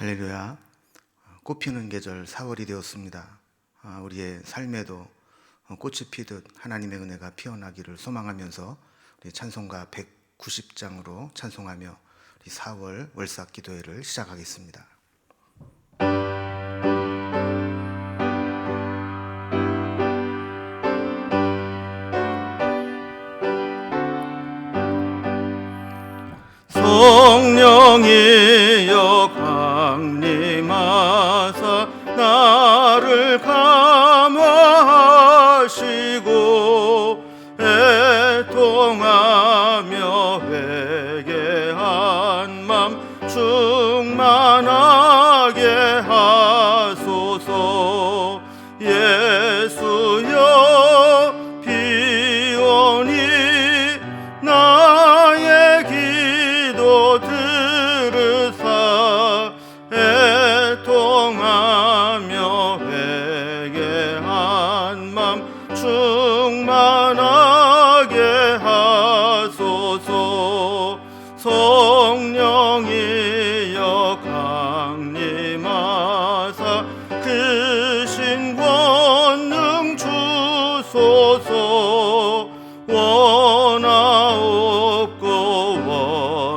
할렐루야. 꽃피는 계절 4월이 되었습니다. 우리의 삶에도 꽃이 피듯 하나님의 은혜가 피어나기를 소망하면서 우리 찬송가 190장으로 찬송하며 우리 4월 월삭 기도회를 시작하겠습니다. 성령이여 강림하사 나를 감화하시고 애통하며 회개한 맘 충만하게 하소서. 예수여 비오니 나의 기도 들으사 애통하며 회개한 맘 충만하게 하소서. 성령이여 강림하사 크신 권능 주소서. 원하옵고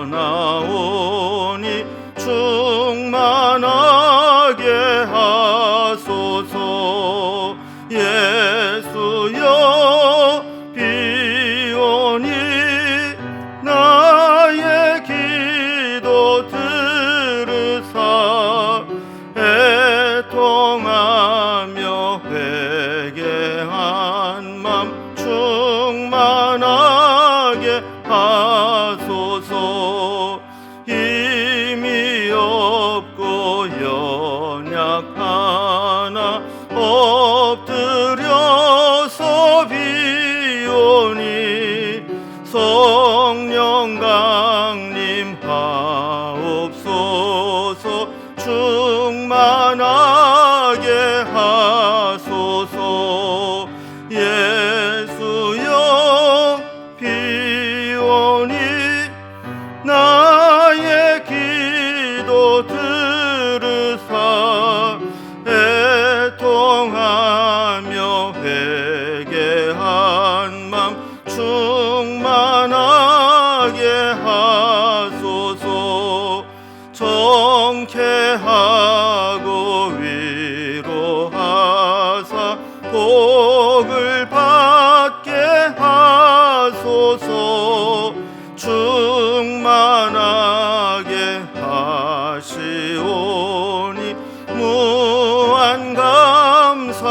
원하오니 충만하게 하소서. 예수여 비오니 나의 기도 들으사 애통하며 회개한 맘 충만하게 하소서. 힘이 없고 연약하나 엎드려서 비오니 성령 강림하옵소서. 충만하게 하소서. 예수여 비오니 나의 기도 들으사 애통하며 회개한 맘 충만하게 하소서. 정케하고 위로하사 복을 받게 하소서. 충만하게 하시오니 무한 감사합니다.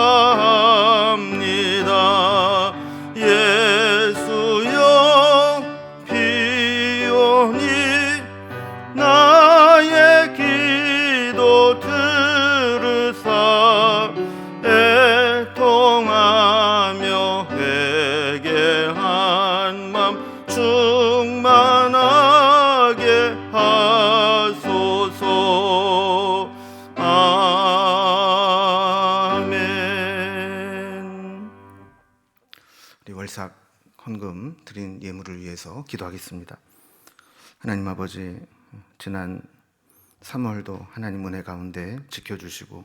예수여 비오니 나의 기도 들으사 애통하며 회개한 맘 충만하게 하소서. 아멘. 우리 월삭 헌금 드린 예물을 위해서 기도하겠습니다. 하나님 아버지, 지난 3월도 하나님 은혜 가운데 지켜주시고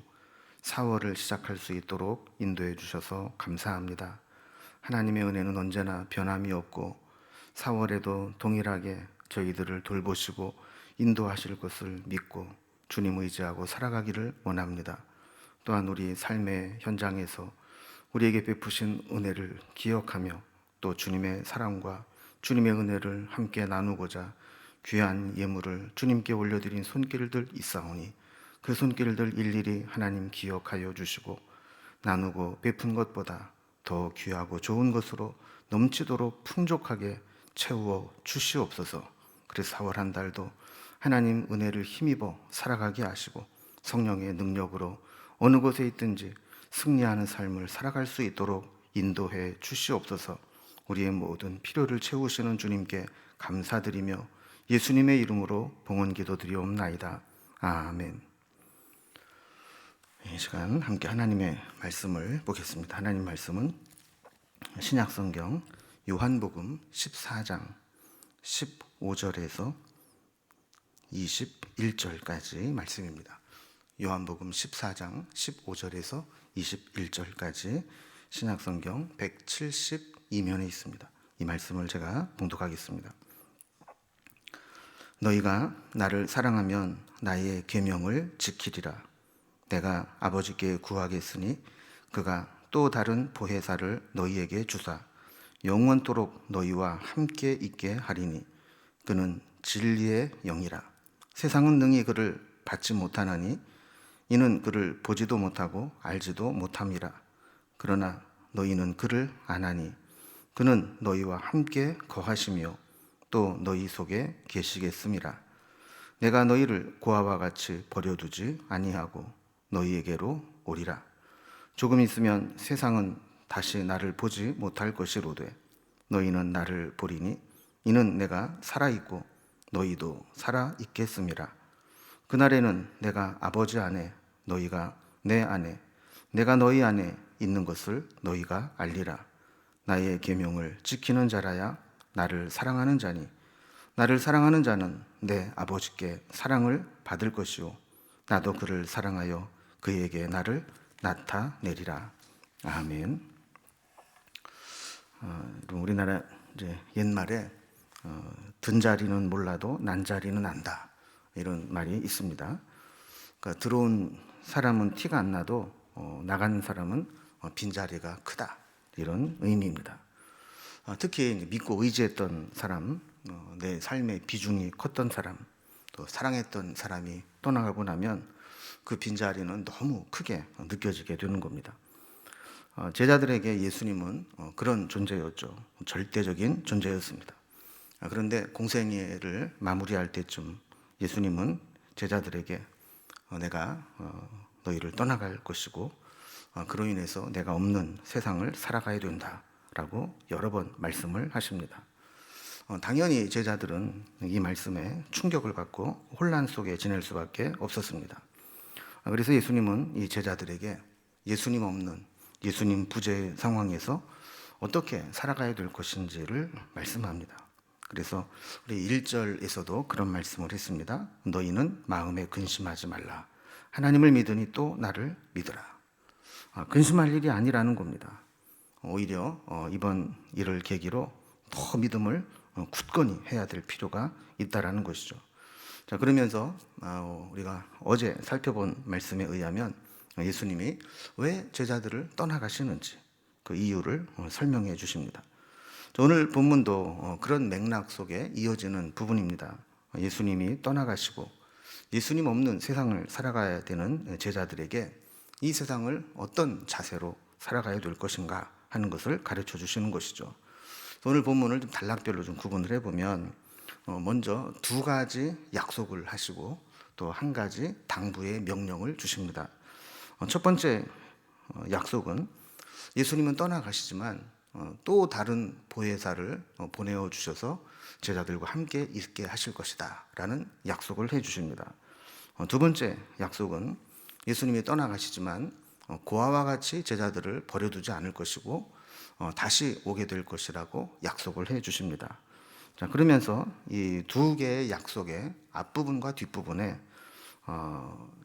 4월을 시작할 수 있도록 인도해 주셔서 감사합니다. 하나님의 은혜는 언제나 변함이 없고 4월에도 동일하게 저희들을 돌보시고 인도하실 것을 믿고 주님 의지하고 살아가기를 원합니다. 또한 우리 삶의 현장에서 우리에게 베푸신 은혜를 기억하며 또 주님의 사랑과 주님의 은혜를 함께 나누고자 귀한 예물을 주님께 올려드린 손길들 있사오니 그 손길들 일일이 하나님 기억하여 주시고 나누고 베푼 것보다 더 귀하고 좋은 것으로 넘치도록 풍족하게 채워 주시옵소서. 그래서 4월 한 달도 하나님 은혜를 힘입어 살아가게 하시고 성령의 능력으로 어느 곳에 있든지 승리하는 삶을 살아갈 수 있도록 인도해 주시옵소서. 우리의 모든 필요를 채우시는 주님께 감사드리며 예수님의 이름으로 봉헌 기도드리옵나이다. 아멘. 이 시간 함께 하나님의 말씀을 보겠습니다. 하나님 말씀은 신약성경 요한복음 14장 15절에서 21절까지 말씀입니다. 요한복음 14장 15절에서 21절까지 신약성경 172면에 있습니다. 이 말씀을 제가 봉독하겠습니다. 너희가 나를 사랑하면 나의 계명을 지키리라. 내가 아버지께 구하겠으니 그가 또 다른 보혜사를 너희에게 주사 영원토록 너희와 함께 있게 하리니 그는 진리의 영이라. 세상은 능히 그를 받지 못하나니 이는 그를 보지도 못하고 알지도 못함이라. 그러나 너희는 그를 아나니 그는 너희와 함께 거하시며 또 너희 속에 계시겠음이라. 내가 너희를 고아와 같이 버려두지 아니하고 너희에게로 오리라. 조금 있으면 세상은 다시 나를 보지 못할 것이로되 너희는 나를 보리니 이는 내가 살아있고 너희도 살아있겠음이라. 그날에는 내가 아버지 안에 너희가 내 안에 내가 너희 안에 있는 것을 너희가 알리라. 나의 계명을 지키는 자라야 나를 사랑하는 자니 나를 사랑하는 자는 내 아버지께 사랑을 받을 것이요 나도 그를 사랑하여 그에게 나를 나타내리라. 아멘. 우리나라 이제 옛말에 든 자리는 몰라도 난 자리는 안다 이런 말이 있습니다. 그러니까 들어온 사람은 티가 안 나도 나가는 사람은 빈자리가 크다 이런 의미입니다. 특히 믿고 의지했던 사람, 내 삶의 비중이 컸던 사람, 또 사랑했던 사람이 떠나가고 나면 그 빈자리는 너무 크게 느껴지게 되는 겁니다. 제자들에게 예수님은 그런 존재였죠. 절대적인 존재였습니다. 그런데 공생애를 마무리할 때쯤 예수님은 제자들에게 내가 너희를 떠나갈 것이고 그로 인해서 내가 없는 세상을 살아가야 된다라고 여러 번 말씀을 하십니다. 당연히 제자들은 이 말씀에 충격을 받고 혼란 속에 지낼 수밖에 없었습니다. 그래서 예수님은 이 제자들에게 예수님 없는 예수님 부재의 상황에서 어떻게 살아가야 될 것인지를 말씀합니다. 그래서 우리 1절에서도 그런 말씀을 했습니다. 너희는 마음에 근심하지 말라. 하나님을 믿으니 또 나를 믿으라. 근심할 일이 아니라는 겁니다. 오히려 이번 일을 계기로 더 믿음을 굳건히 해야 될 필요가 있다라는 것이죠. 자, 그러면서 우리가 어제 살펴본 말씀에 의하면 예수님이 왜 제자들을 떠나가시는지 그 이유를 설명해 주십니다. 오늘 본문도 그런 맥락 속에 이어지는 부분입니다. 예수님이 떠나가시고 예수님 없는 세상을 살아가야 되는 제자들에게 이 세상을 어떤 자세로 살아가야 될 것인가 하는 것을 가르쳐 주시는 것이죠. 오늘 본문을 좀 단락별로 좀 구분을 해보면 먼저 두 가지 약속을 하시고 또 한 가지 당부의 명령을 주십니다. 첫 번째 약속은 예수님은 떠나가시지만 또 다른 보혜사를 보내어 주셔서 제자들과 함께 있게 하실 것이다 라는 약속을 해 주십니다. 두 번째 약속은 예수님이 떠나가시지만 고아와 같이 제자들을 버려두지 않을 것이고 다시 오게 될 것이라고 약속을 해 주십니다. 자, 그러면서 이 두 개의 약속의 앞부분과 뒷부분에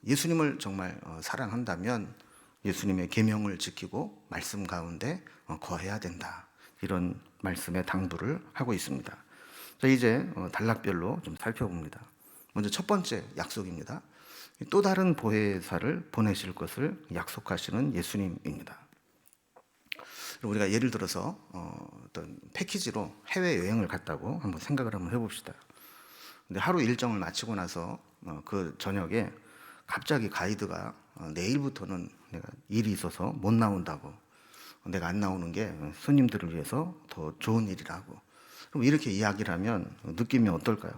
예수님을 정말 사랑한다면 예수님의 계명을 지키고 말씀 가운데 거해야 된다. 이런 말씀의 당부를 하고 있습니다. 자, 이제 단락별로 좀 살펴봅니다. 먼저 첫 번째 약속입니다. 또 다른 보혜사를 보내실 것을 약속하시는 예수님입니다. 우리가 예를 들어서 어떤 패키지로 해외여행을 갔다고 한번 생각을 한번 해봅시다. 근데 하루 일정을 마치고 나서 그 저녁에 갑자기 가이드가 내일부터는 내가 일이 있어서 못 나온다고, 내가 안 나오는 게 손님들을 위해서 더 좋은 일이라고, 그럼 이렇게 이야기를 하면 느낌이 어떨까요?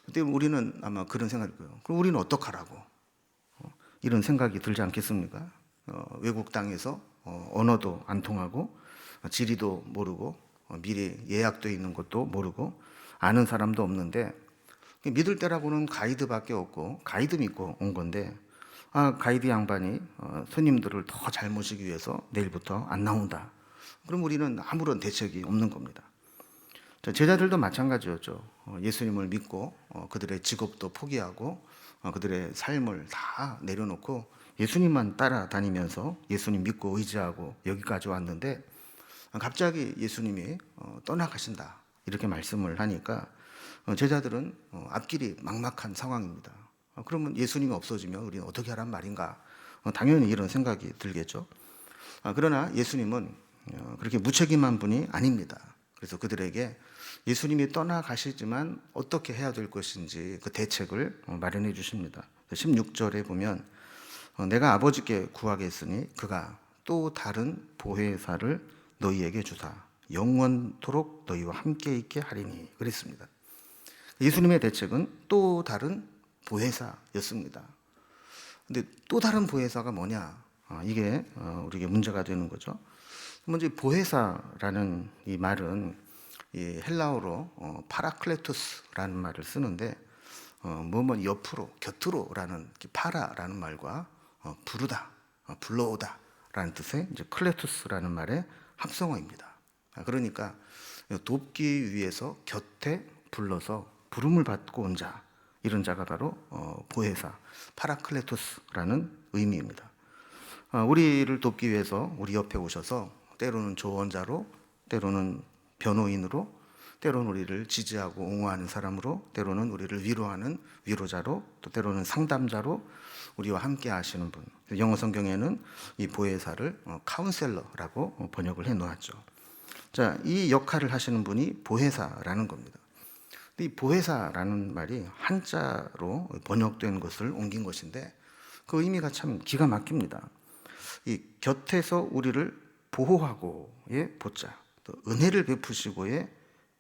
그때 우리는 아마 그런 생각일 거예요. 그럼 우리는 어떡하라고? 이런 생각이 들지 않겠습니까? 외국 땅에서 언어도 안 통하고 지리도 모르고 미리 예약되어 있는 것도 모르고 아는 사람도 없는데 믿을 때라고는 가이드밖에 없고 가이드 믿고 온 건데 가이드 양반이 손님들을 더 잘 모시기 위해서 내일부터 안 나온다. 그럼 우리는 아무런 대책이 없는 겁니다. 제자들도 마찬가지였죠. 예수님을 믿고 그들의 직업도 포기하고 그들의 삶을 다 내려놓고 예수님만 따라다니면서 예수님 믿고 의지하고 여기까지 왔는데 갑자기 예수님이 떠나가신다 이렇게 말씀을 하니까 제자들은 앞길이 막막한 상황입니다. 그러면 예수님이 없어지면 우리는 어떻게 하란 말인가? 당연히 이런 생각이 들겠죠. 그러나 예수님은 그렇게 무책임한 분이 아닙니다. 그래서 그들에게 예수님이 떠나가시지만 어떻게 해야 될 것인지 그 대책을 마련해 주십니다. 16절에 보면 내가 아버지께 구하겠으니 그가 또 다른 보혜사를 너희에게 주사 영원토록 너희와 함께 있게 하리니 그랬습니다. 예수님의 대책은 또 다른 보혜사였습니다. 근데 또 다른 보혜사가 뭐냐? 이게 우리에게 문제가 되는 거죠. 먼저 보혜사라는 이 말은 이 헬라어로 파라클레토스라는 말을 쓰는데 뭐뭐 옆으로 곁으로라는 파라라는 말과 부르다 불러오다라는 뜻의 이제 클레토스라는 말의 합성어입니다. 그러니까 돕기 위해서 곁에 불러서 부름을 받고 온 자, 이런 자가 바로 보혜사 파라클레토스라는 의미입니다. 우리를 돕기 위해서 우리 옆에 오셔서 때로는 조언자로, 때로는 변호인으로, 때로는 우리를 지지하고 옹호하는 사람으로, 때로는 우리를 위로하는 위로자로, 또 때로는 상담자로 우리와 함께 하시는 분. 영어 성경에는 이 보혜사를 카운셀러라고 번역을 해 놓았죠. 자, 이 역할을 하시는 분이 보혜사라는 겁니다. 이 보혜사라는 말이 한자로 번역된 것을 옮긴 것인데 그 의미가 참 기가 막힙니다. 이 곁에서 우리를 보호하고의 보자, 또 은혜를 베푸시고의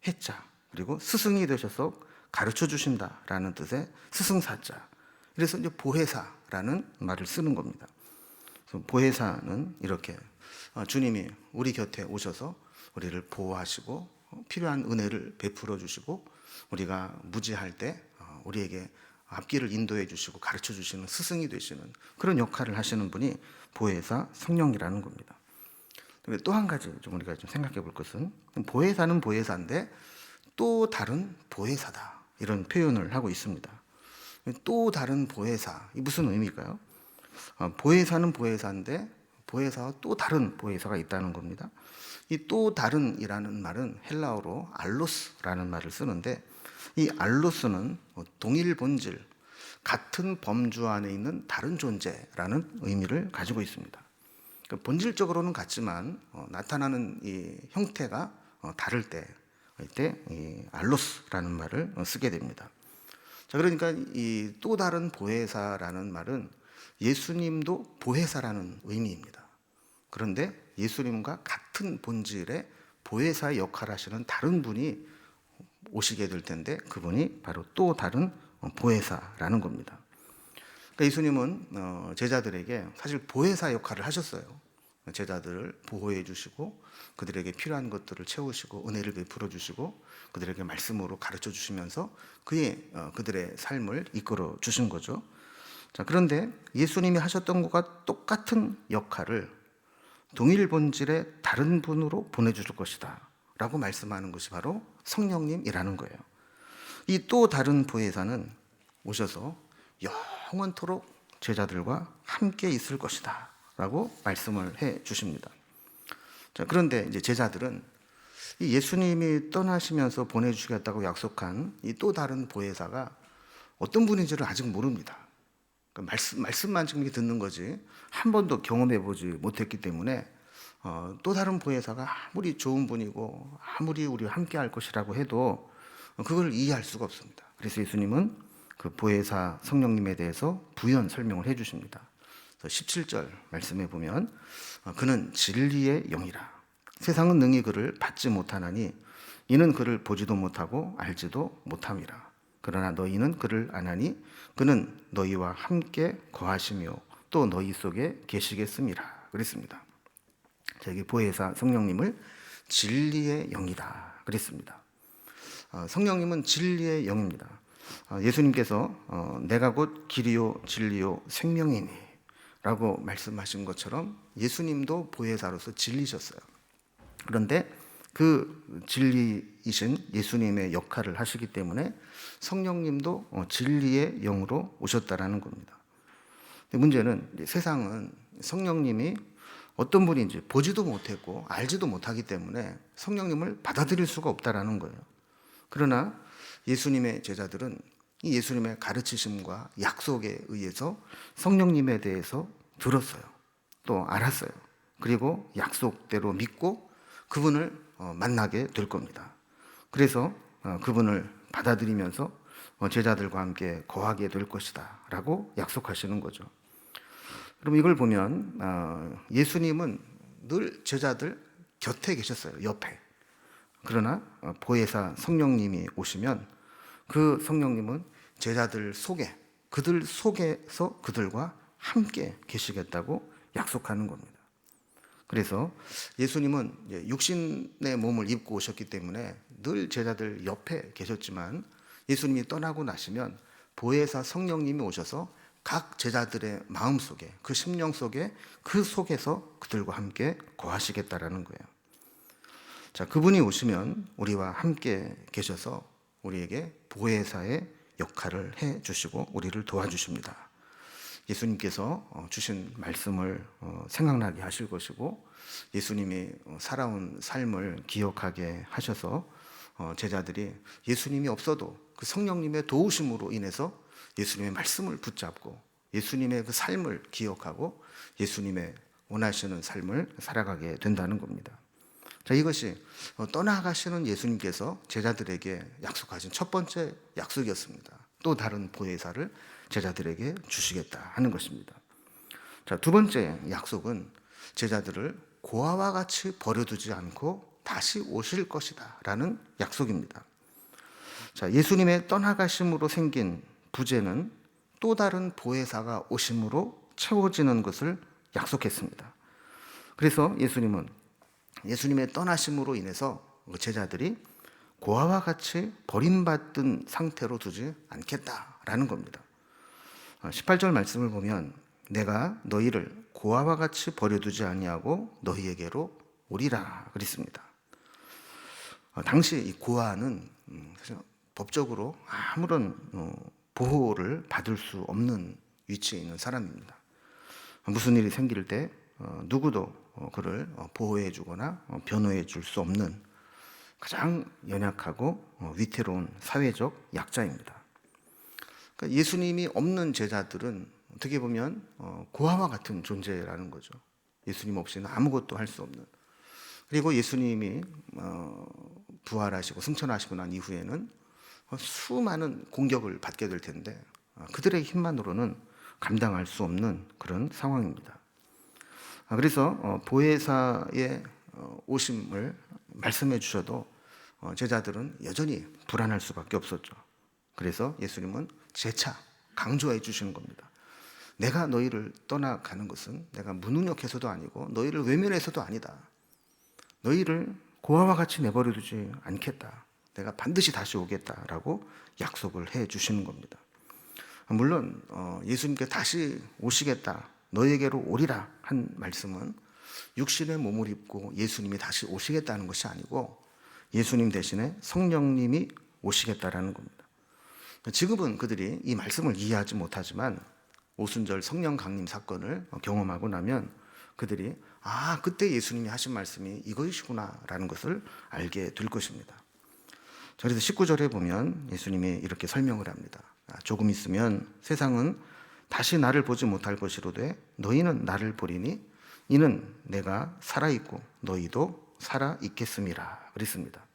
해자, 그리고 스승이 되셔서 가르쳐 주신다라는 뜻의 스승사자. 그래서 이제 보혜사라는 말을 쓰는 겁니다. 그래서 보혜사는 이렇게 주님이 우리 곁에 오셔서 우리를 보호하시고 필요한 은혜를 베풀어 주시고 우리가 무지할 때 우리에게 앞길을 인도해 주시고 가르쳐 주시는 스승이 되시는 그런 역할을 하시는 분이 보혜사 성령이라는 겁니다. 또 한 가지 좀 우리가 좀 생각해 볼 것은 보혜사는 보혜사인데 또 다른 보혜사다 이런 표현을 하고 있습니다. 또 다른 보혜사, 이 무슨 의미일까요? 보혜사는 보혜사인데 보혜사와 또 다른 보혜사가 있다는 겁니다. 이 또 다른이라는 말은 헬라어로 알로스라는 말을 쓰는데 이 알로스는 동일 본질, 같은 범주 안에 있는 다른 존재라는 의미를 가지고 있습니다. 그러니까 본질적으로는 같지만 나타나는 이 형태가 다를 때 이때 이 알로스라는 말을 쓰게 됩니다. 자, 그러니까 이 또 다른 보혜사라는 말은 예수님도 보혜사라는 의미입니다. 그런데 예수님과 같은 본질의 보혜사의 역할을 하시는 다른 분이 오시게 될 텐데 그분이 바로 또 다른 보혜사라는 겁니다. 그러니까 예수님은 제자들에게 사실 보혜사 역할을 하셨어요. 제자들을 보호해 주시고 그들에게 필요한 것들을 채우시고 은혜를 베풀어 주시고 그들에게 말씀으로 가르쳐 주시면서 그들의 삶을 이끌어 주신 거죠. 자, 그런데 예수님이 하셨던 것과 똑같은 역할을 동일 본질의 다른 분으로 보내주실 것이다 라고 말씀하는 것이 바로 성령님이라는 거예요. 이 또 다른 보혜사는 오셔서 영원토록 제자들과 함께 있을 것이다 라고 말씀을 해 주십니다. 자, 그런데 이제 제자들은 이 예수님이 떠나시면서 보내주시겠다고 약속한 이 또 다른 보혜사가 어떤 분인지를 아직 모릅니다. 그러니까 말씀만 지금 듣는 거지 한 번도 경험해보지 못했기 때문에 또 다른 보혜사가 아무리 좋은 분이고 아무리 우리와 함께 할 것이라고 해도 그걸 이해할 수가 없습니다. 그래서 예수님은 그 보혜사 성령님에 대해서 부연 설명을 해 주십니다. 17절 말씀에 보면 그는 진리의 영이라 세상은 능히 그를 받지 못하나니 이는 그를 보지도 못하고 알지도 못함이라. 그러나 너희는 그를 아나니 그는 너희와 함께 거하시며 또 너희 속에 계시겠음이라 그랬습니다. 여기 보혜사 성령님을 진리의 영이다 그랬습니다. 성령님은 진리의 영입니다. 예수님께서 내가 곧 길이요 진리요 생명이니 라고 말씀하신 것처럼 예수님도 보혜사로서 진리셨어요. 그런데 그 진리이신 예수님의 역할을 하시기 때문에 성령님도 진리의 영으로 오셨다라는 겁니다. 근데 문제는 세상은 성령님이 어떤 분인지 보지도 못했고 알지도 못하기 때문에 성령님을 받아들일 수가 없다라는 거예요. 그러나 예수님의 제자들은 이 예수님의 가르치심과 약속에 의해서 성령님에 대해서 들었어요. 또 알았어요. 그리고 약속대로 믿고 그분을 만나게 될 겁니다. 그래서 그분을 받아들이면서 제자들과 함께 거하게 될 것이다 라고 약속하시는 거죠. 그럼 이걸 보면 예수님은 늘 제자들 곁에 계셨어요. 옆에. 그러나 보혜사 성령님이 오시면 그 성령님은 제자들 속에, 그들 속에서 그들과 함께 계시겠다고 약속하는 겁니다. 그래서 예수님은 육신의 몸을 입고 오셨기 때문에 늘 제자들 옆에 계셨지만 예수님이 떠나고 나시면 보혜사 성령님이 오셔서 각 제자들의 마음 속에, 그 심령 속에, 그 속에서 그들과 함께 거하시겠다라는 거예요. 자, 그분이 오시면 우리와 함께 계셔서 우리에게 보혜사의 역할을 해 주시고 우리를 도와주십니다. 예수님께서 주신 말씀을 생각나게 하실 것이고 예수님이 살아온 삶을 기억하게 하셔서 제자들이 예수님이 없어도 그 성령님의 도우심으로 인해서 예수님의 말씀을 붙잡고 예수님의 그 삶을 기억하고 예수님의 원하시는 삶을 살아가게 된다는 겁니다. 자, 이것이 떠나가시는 예수님께서 제자들에게 약속하신 첫 번째 약속이었습니다. 또 다른 보혜사를 제자들에게 주시겠다 하는 것입니다. 자, 두 번째 약속은 제자들을 고아와 같이 버려두지 않고 다시 오실 것이다 라는 약속입니다. 자, 예수님의 떠나가심으로 생긴 부재는 또 다른 보혜사가 오심으로 채워지는 것을 약속했습니다. 그래서 예수님은 예수님의 떠나심으로 인해서 제자들이 고아와 같이 버림받은 상태로 두지 않겠다라는 겁니다. 18절 말씀을 보면 내가 너희를 고아와 같이 버려두지 아니하고 너희에게로 오리라 그랬습니다. 당시 이 고아는 사실 법적으로 아무런 보호를 받을 수 없는 위치에 있는 사람입니다. 무슨 일이 생길 때 누구도 그를 보호해 주거나 변호해 줄 수 없는 가장 연약하고 위태로운 사회적 약자입니다. 그러니까 예수님이 없는 제자들은 어떻게 보면 고아와 같은 존재라는 거죠. 예수님 없이는 아무것도 할 수 없는. 그리고 예수님이 부활하시고 승천하시고 난 이후에는 수많은 공격을 받게 될 텐데 그들의 힘만으로는 감당할 수 없는 그런 상황입니다. 그래서 보혜사의 오심을 말씀해 주셔도 제자들은 여전히 불안할 수밖에 없었죠. 그래서 예수님은 재차 강조해 주시는 겁니다. 내가 너희를 떠나가는 것은 내가 무능력해서도 아니고 너희를 외면해서도 아니다. 너희를 고아와 같이 내버려 두지 않겠다. 내가 반드시 다시 오겠다라고 약속을 해 주시는 겁니다. 물론 예수님께 다시 오시겠다, 너희에게로 오리라 한 말씀은 육신의 몸을 입고 예수님이 다시 오시겠다는 것이 아니고 예수님 대신에 성령님이 오시겠다라는 겁니다. 지금은 그들이 이 말씀을 이해하지 못하지만 오순절 성령 강림 사건을 경험하고 나면 그들이 그때 예수님이 하신 말씀이 이것이구나라는 것을 알게 될 것입니다. 그래서 19절에 보면 예수님이 이렇게 설명을 합니다. 조금 있으면 세상은 다시 나를 보지 못할 것이로되 너희는 나를 보리니 이는 내가 살아있고 너희도 살아있겠음이라 그랬습니다.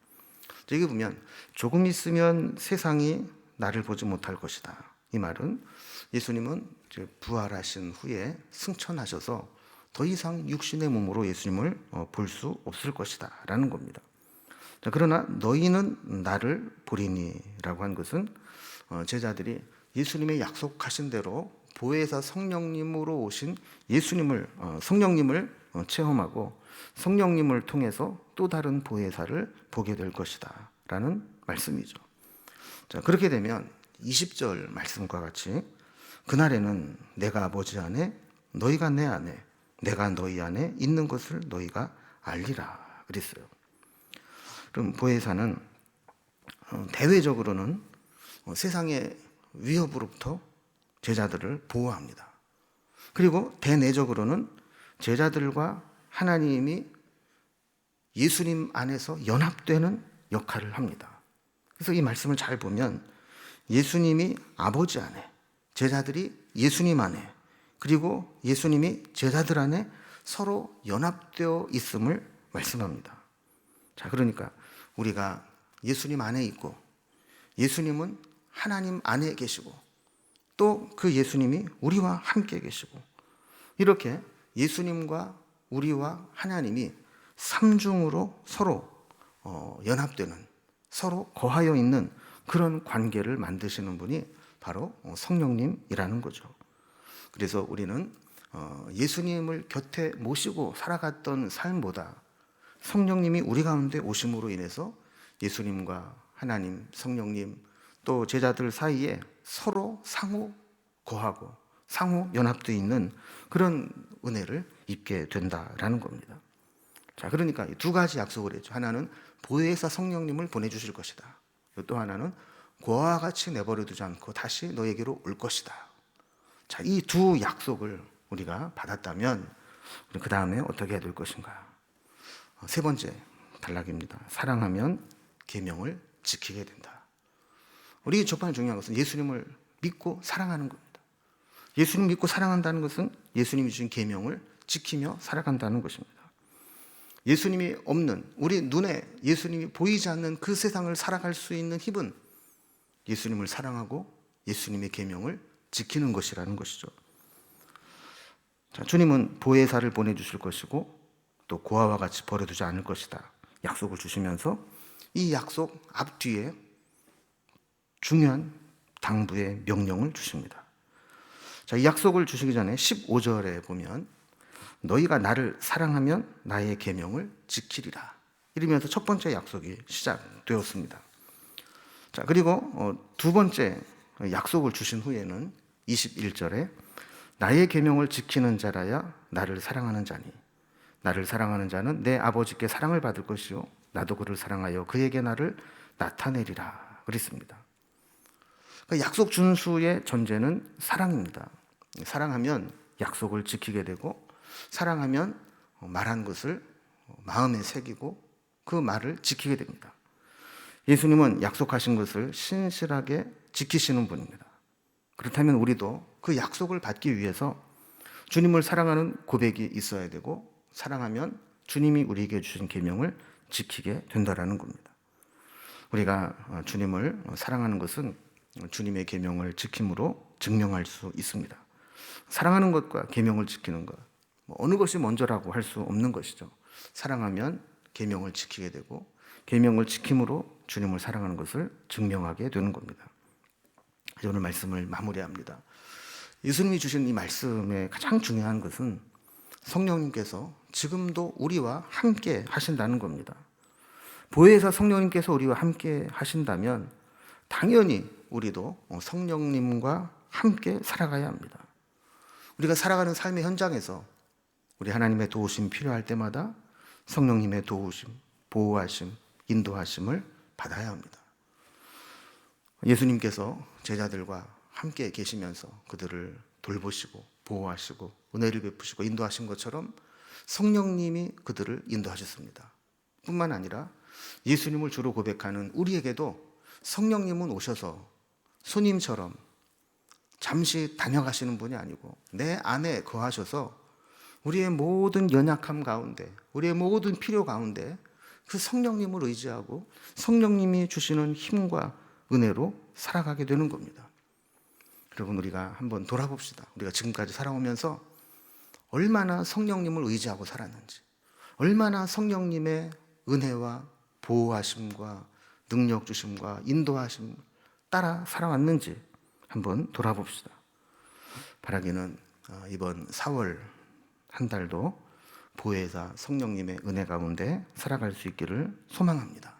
여기 보면 조금 있으면 세상이 나를 보지 못할 것이다. 이 말은 예수님은 부활하신 후에 승천하셔서 더 이상 육신의 몸으로 예수님을 볼 수 없을 것이다 라는 겁니다. 그러나 너희는 나를 보리니 라고 한 것은 제자들이 예수님의 약속하신 대로 보혜사 성령님으로 오신 예수님을 성령님을 체험하고 성령님을 통해서 또 다른 보혜사를 보게 될 것이다 라는 말씀이죠. 자, 그렇게 되면 20절 말씀과 같이 그날에는 내가 아버지 안에 너희가 내 안에 내가 너희 안에 있는 것을 너희가 알리라 그랬어요. 그럼 보혜사는 대외적으로는 세상의 위협으로부터 제자들을 보호합니다. 그리고 대내적으로는 제자들과 하나님이 예수님 안에서 연합되는 역할을 합니다. 그래서 이 말씀을 잘 보면 예수님이 아버지 안에, 제자들이 예수님 안에, 그리고 예수님이 제자들 안에 서로 연합되어 있음을 말씀합니다. 자, 그러니까 우리가 예수님 안에 있고 예수님은 하나님 안에 계시고 또 그 예수님이 우리와 함께 계시고 이렇게 예수님과 우리와 하나님이 삼중으로 서로 연합되는, 서로 거하여 있는 그런 관계를 만드시는 분이 바로 성령님이라는 거죠. 그래서 우리는 예수님을 곁에 모시고 살아갔던 삶보다 성령님이 우리 가운데 오심으로 인해서 예수님과 하나님, 성령님 또 제자들 사이에 서로 상호 거하고 상호 연합되어 있는 그런 은혜를 입게 된다라는 겁니다. 자, 그러니까 두 가지 약속을 했죠. 하나는 보혜사 성령님을 보내주실 것이다. 또 하나는 고아와 같이 내버려 두지 않고 다시 너에게로 올 것이다. 자, 이 두 약속을 우리가 받았다면 우리 그 다음에 어떻게 해야 될 것인가? 세 번째 단락입니다. 사랑하면 계명을 지키게 된다. 우리 첫번째 중요한 것은 예수님을 믿고 사랑하는 겁니다. 예수님 믿고 사랑한다는 것은 예수님이 주신 계명을 지키며 살아간다는 것입니다. 예수님이 없는, 우리 눈에 예수님이 보이지 않는 그 세상을 살아갈 수 있는 힘은 예수님을 사랑하고 예수님의 계명을 지키는 것이라는 것이죠. 자, 주님은 보혜사를 보내주실 것이고 또 고아와 같이 버려두지 않을 것이다. 약속을 주시면서 이 약속 앞뒤에 중요한 당부의 명령을 주십니다. 자, 이 약속을 주시기 전에 15절에 보면 너희가 나를 사랑하면 나의 계명을 지키리라. 이러면서 첫 번째 약속이 시작되었습니다. 자, 그리고 두 번째 약속을 주신 후에는 21절에 나의 계명을 지키는 자라야 나를 사랑하는 자니 나를 사랑하는 자는 내 아버지께 사랑을 받을 것이요 나도 그를 사랑하여 그에게 나를 나타내리라 그랬습니다. 약속 준수의 전제는 사랑입니다. 사랑하면 약속을 지키게 되고 사랑하면 말한 것을 마음에 새기고 그 말을 지키게 됩니다. 예수님은 약속하신 것을 신실하게 지키시는 분입니다. 그렇다면 우리도 그 약속을 받기 위해서 주님을 사랑하는 고백이 있어야 되고 사랑하면 주님이 우리에게 주신 계명을 지키게 된다는 겁니다. 우리가 주님을 사랑하는 것은 주님의 계명을 지킴으로 증명할 수 있습니다. 사랑하는 것과 계명을 지키는 것, 어느 것이 먼저라고 할 수 없는 것이죠. 사랑하면 계명을 지키게 되고 계명을 지킴으로 주님을 사랑하는 것을 증명하게 되는 겁니다. 오늘 말씀을 마무리합니다. 예수님이 주신 이 말씀의 가장 중요한 것은 성령님께서 지금도 우리와 함께 하신다는 겁니다. 보혜사 성령님께서 우리와 함께 하신다면 당연히 우리도 성령님과 함께 살아가야 합니다. 우리가 살아가는 삶의 현장에서 우리 하나님의 도우심이 필요할 때마다 성령님의 도우심, 보호하심, 인도하심을 받아야 합니다. 예수님께서 제자들과 함께 계시면서 그들을 돌보시고 보호하시고 은혜를 베푸시고 인도하신 것처럼 성령님이 그들을 인도하셨습니다. 뿐만 아니라 예수님을 주로 고백하는 우리에게도 성령님은 오셔서 손님처럼 잠시 다녀가시는 분이 아니고 내 안에 거하셔서 우리의 모든 연약함 가운데, 우리의 모든 필요 가운데 그 성령님을 의지하고 성령님이 주시는 힘과 은혜로 살아가게 되는 겁니다. 여러분, 우리가 한번 돌아봅시다. 우리가 지금까지 살아오면서 얼마나 성령님을 의지하고 살았는지, 얼마나 성령님의 은혜와 보호하심과 능력 주심과 인도하심 따라 살아왔는지 한번 돌아봅시다. 바라기는 이번 4월 한 달도 보혜사 성령님의 은혜 가운데 살아갈 수 있기를 소망합니다.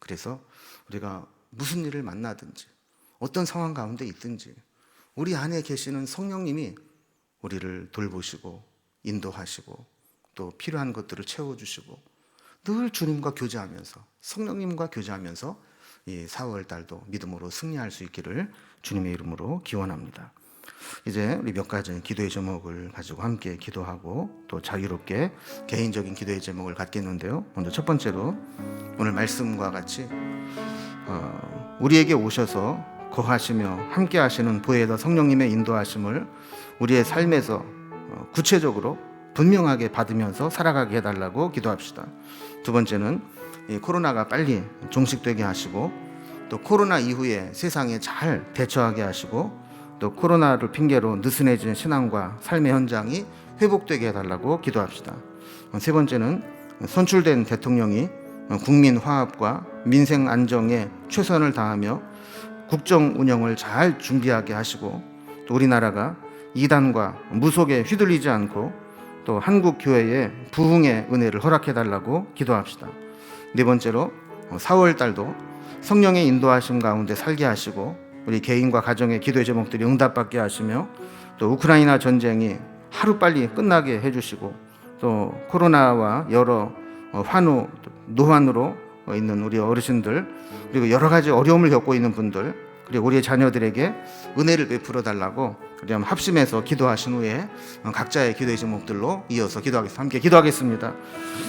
그래서 우리가 무슨 일을 만나든지 어떤 상황 가운데 있든지 우리 안에 계시는 성령님이 우리를 돌보시고 인도하시고 또 필요한 것들을 채워주시고 늘 주님과 교제하면서 성령님과 교제하면서 이 4월 달도 믿음으로 승리할 수 있기를 주님의 이름으로 기원합니다. 이제 우리 몇 가지 기도의 제목을 가지고 함께 기도하고 또 자유롭게 개인적인 기도의 제목을 갖겠는데요. 먼저 첫 번째로 오늘 말씀과 같이 우리에게 오셔서 거하시며 함께 하시는 보혜더 성령님의 인도하심을 우리의 삶에서 구체적으로 분명하게 받으면서 살아가게 해달라고 기도합시다. 두 번째는 이 코로나가 빨리 종식되게 하시고 또 코로나 이후에 세상에 잘 대처하게 하시고 또 코로나를 핑계로 느슨해진 신앙과 삶의 현장이 회복되게 해달라고 기도합시다. 세 번째는 선출된 대통령이 국민 화합과 민생 안정에 최선을 다하며 국정 운영을 잘 준비하게 하시고 또 우리나라가 이단과 무속에 휘둘리지 않고 또 한국 교회의 부흥의 은혜를 허락해 달라고 기도합시다. 네 번째로 4월 달도 성령의 인도하심 가운데 살게 하시고 우리 개인과 가정의 기도의 제목들이 응답받게 하시며 또 우크라이나 전쟁이 하루빨리 끝나게 해주시고 또 코로나와 여러 환우, 노환으로 있는 우리 어르신들 그리고 여러 가지 어려움을 겪고 있는 분들 그리고 우리의 자녀들에게 은혜를 베풀어 달라고 우리 한번 합심해서 기도하신 후에 각자의 기도의 제목들로 이어서 기도하겠습니다. 함께 기도하겠습니다.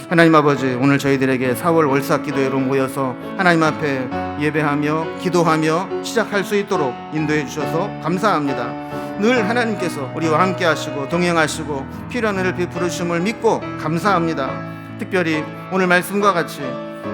하나님 아버지, 오늘 저희들에게 4월 월삭 기도회로 모여서 하나님 앞에 예배하며 기도하며 시작할 수 있도록 인도해 주셔서 감사합니다. 늘 하나님께서 우리와 함께 하시고 동행하시고 필요한 은혜를 베풀어 주심을 믿고 감사합니다. 특별히 오늘 말씀과 같이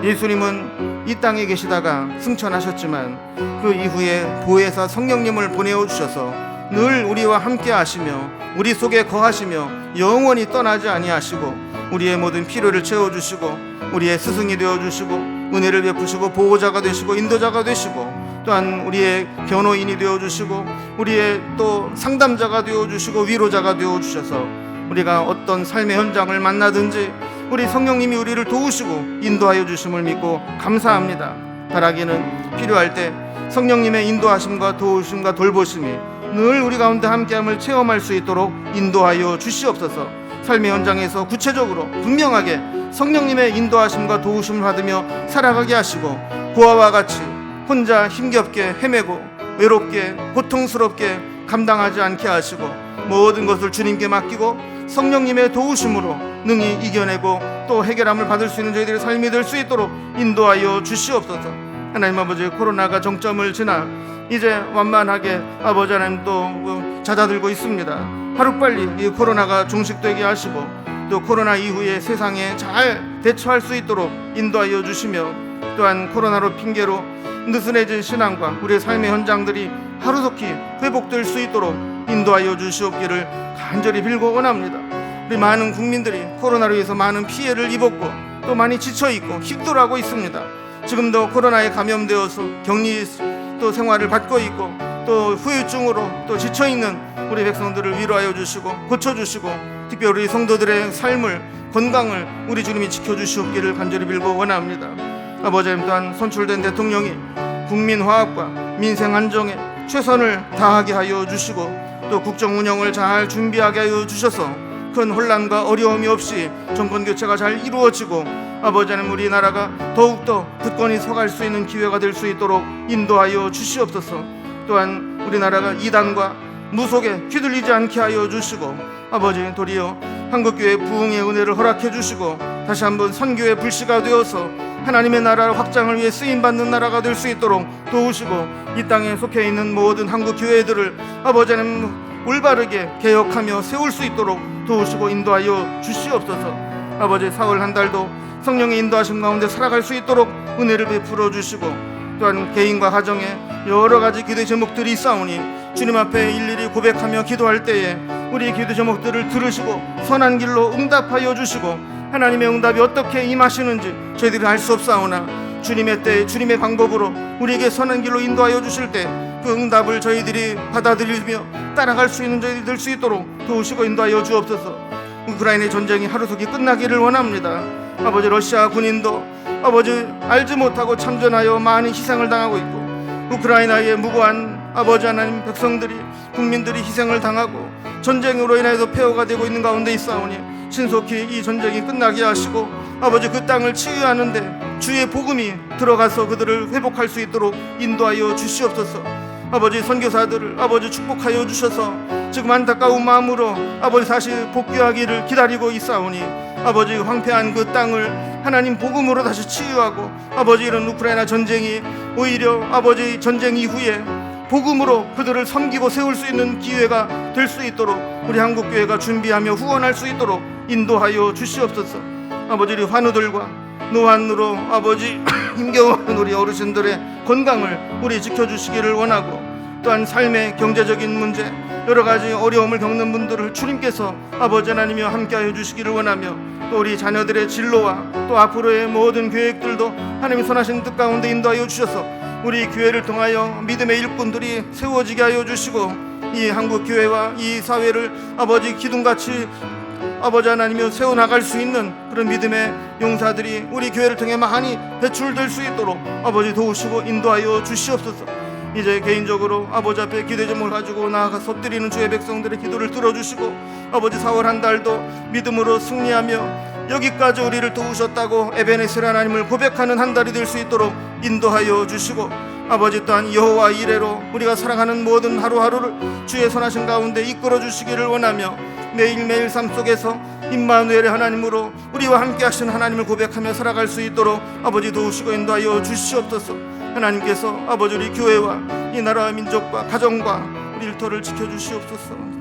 예수님은 이 땅에 계시다가 승천하셨지만 그 이후에 보혜사 성령님을 보내어 주셔서 늘 우리와 함께 하시며 우리 속에 거하시며 영원히 떠나지 아니하시고 우리의 모든 필요를 채워주시고 우리의 스승이 되어주시고 은혜를 베푸시고 보호자가 되시고 인도자가 되시고 또한 우리의 변호인이 되어주시고 우리의 또 상담자가 되어주시고 위로자가 되어주셔서 우리가 어떤 삶의 현장을 만나든지 우리 성령님이 우리를 도우시고 인도하여 주심을 믿고 감사합니다. 바라기는 필요할 때 성령님의 인도하심과 도우심과 돌보심이 늘 우리 가운데 함께함을 체험할 수 있도록 인도하여 주시옵소서. 삶의 현장에서 구체적으로 분명하게 성령님의 인도하심과 도우심을 받으며 살아가게 하시고 고아와 같이 혼자 힘겹게 헤매고 외롭게 고통스럽게 감당하지 않게 하시고 모든 것을 주님께 맡기고 성령님의 도우심으로 능히 이겨내고 또 해결함을 받을 수 있는 저희들의 삶이 될 수 있도록 인도하여 주시옵소서. 하나님 아버지, 코로나가 정점을 지나 이제 완만하게 아버지 하나님 또 잦아들고 있습니다. 하루빨리 이 코로나가 종식되게 하시고 또 코로나 이후에 세상에 잘 대처할 수 있도록 인도하여 주시며 또한 코로나로 핑계로 느슨해진 신앙과 우리의 삶의 현장들이 하루속히 회복될 수 있도록 인도하여 주시옵기를 간절히 빌고 원합니다. 우리 많은 국민들이 코로나로 인해서 많은 피해를 입었고 또 많이 지쳐있고 힘들어하고 있습니다. 지금도 코로나에 감염되어서 격리 또 생활을 받고 있고 또 후유증으로 또 지쳐있는 우리 백성들을 위로하여 주시고 고쳐주시고 특별히 우리 성도들의 삶을 건강을 우리 주님이 지켜주시옵기를 간절히 빌고 원합니다. 아버지 하나님, 또한 선출된 대통령이 국민 화합과 민생 안정에 최선을 다하게 하여 주시고 또 국정 운영을 잘 준비하게 하여 주셔서 큰 혼란과 어려움이 없이 정권 교체가 잘 이루어지고 아버지 하나님, 우리나라가 더욱더 굳건히 서갈 수 있는 기회가 될 수 있도록 인도하여 주시옵소서. 또한 우리나라가 이단과 무속에 휘둘리지 않게 하여 주시고 아버지, 도리어 한국교회 부흥의 은혜를 허락해 주시고 다시 한번 선교의 불씨가 되어서 하나님의 나라 확장을 위해 쓰임받는 나라가 될 수 있도록 도우시고 이 땅에 속해 있는 모든 한국 교회들을 아버지 하나님 올바르게 개혁하며 세울 수 있도록 도우시고 인도하여 주시옵소서. 아버지, 4월 한 달도 성령의 인도하심 가운데 살아갈 수 있도록 은혜를 베풀어 주시고 또한 개인과 가정에 여러 가지 기도의 제목들이 있사오니 주님 앞에 일일이 고백하며 기도할 때에 우리 기도 제목들을 들으시고 선한 길로 응답하여 주시고 하나님의 응답이 어떻게 임하시는지 저희들이 알 수 없사오나 주님의 때 주님의 방법으로 우리에게 선한 길로 인도하여 주실 때 그 응답을 저희들이 받아들이며 따라갈 수 있는 저희들이 될 수 있도록 도우시고 인도하여 주옵소서. 우크라이나의 전쟁이 하루속히 끝나기를 원합니다. 아버지, 러시아 군인도 아버지 알지 못하고 참전하여 많은 희생을 당하고 있고 우크라이나의 무고한 아버지 하나님 백성들이 국민들이 희생을 당하고 전쟁으로 인해서 폐허가 되고 있는 가운데 있사오니 신속히 이 전쟁이 끝나게 하시고 아버지 그 땅을 치유하는데 주의 복음이 들어가서 그들을 회복할 수 있도록 인도하여 주시옵소서. 아버지 선교사들을 아버지 축복하여 주셔서 지금 안타까운 마음으로 아버지 다시 복귀하기를 기다리고 있사오니 아버지 황폐한 그 땅을 하나님 복음으로 다시 치유하고 아버지 이런 우크라이나 전쟁이 오히려 아버지 전쟁 이후에 복음으로 그들을 섬기고 세울 수 있는 기회가 될 수 있도록 우리 한국교회가 준비하며 후원할 수 있도록 인도하여 주시옵소서. 아버지 우리 환우들과 노환으로 아버지 힘겨운 우리 어르신들의 건강을 우리 지켜주시기를 원하고 또한 삶의 경제적인 문제 여러 가지 어려움을 겪는 분들을 주님께서 아버지 하나님이여 함께하여 주시기를 원하며 또 우리 자녀들의 진로와 또 앞으로의 모든 계획들도 하나님의 선하신 뜻 가운데 인도하여 주셔서 우리 교회를 통하여 믿음의 일꾼들이 세워지게 하여 주시고 이 한국 교회와 이 사회를 아버지 기둥같이 아버지 하나님이여 세워나갈 수 있는 그런 믿음의 용사들이 우리 교회를 통해 많이 배출될 수 있도록 아버지 도우시고 인도하여 주시옵소서. 이제 개인적으로 아버지 앞에 기도 제목을 가지고 나아가 엎드리는 주의 백성들의 기도를 들어주시고 아버지 4월 한 달도 믿음으로 승리하며 여기까지 우리를 도우셨다고 에베네셀 하나님을 고백하는 한 달이 될 수 있도록 인도하여 주시고 아버지 또한 여호와 이레로 우리가 살아가는 모든 하루하루를 주의 선하신 가운데 이끌어 주시기를 원하며 매일매일 삶 속에서 임마누엘의 하나님으로 우리와 함께 하신 하나님을 고백하며 살아갈 수 있도록 아버지 도우시고 인도하여 주시옵소서. 하나님께서 아버지 우리 교회와 이 나라와 민족과 가정과 우리 일터를 지켜주시옵소서.